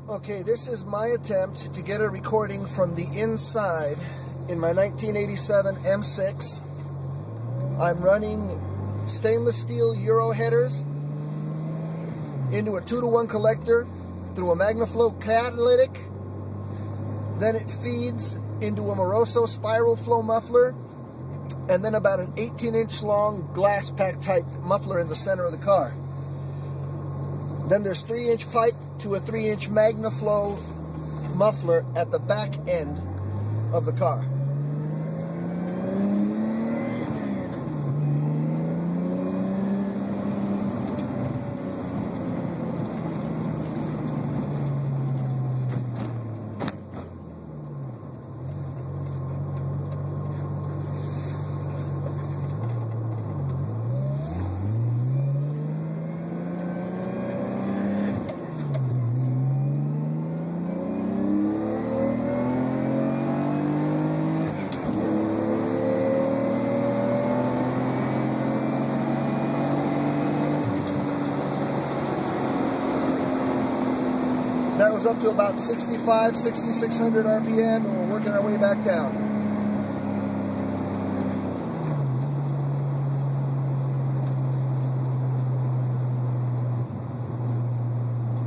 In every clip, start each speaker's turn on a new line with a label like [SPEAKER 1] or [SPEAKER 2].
[SPEAKER 1] Okay, this is my attempt to get a recording from the inside in my 1987 M6. I'm running stainless steel Euro headers into a 2-to-1 collector through a MagnaFlow catalytic. Then it feeds into a Moroso spiral flow muffler, and then about an 18-inch long glass pack type muffler in the center of the car. Then there's 3-inch pipe to a 3-inch MagnaFlow muffler at the back end of the car. That was up to about 6,600 RPM, and we're working our way back down.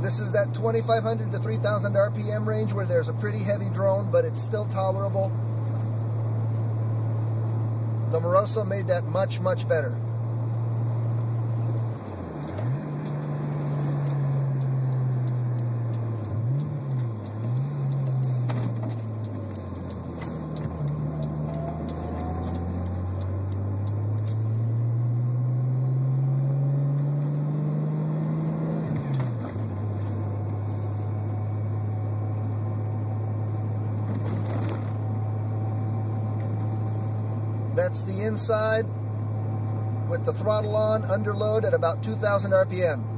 [SPEAKER 1] This is that 2,500 to 3,000 RPM range where there's a pretty heavy drone, but it's still tolerable. The Moroso made that much, much better. That's the inside with the throttle on, under load at about 2,000 RPM.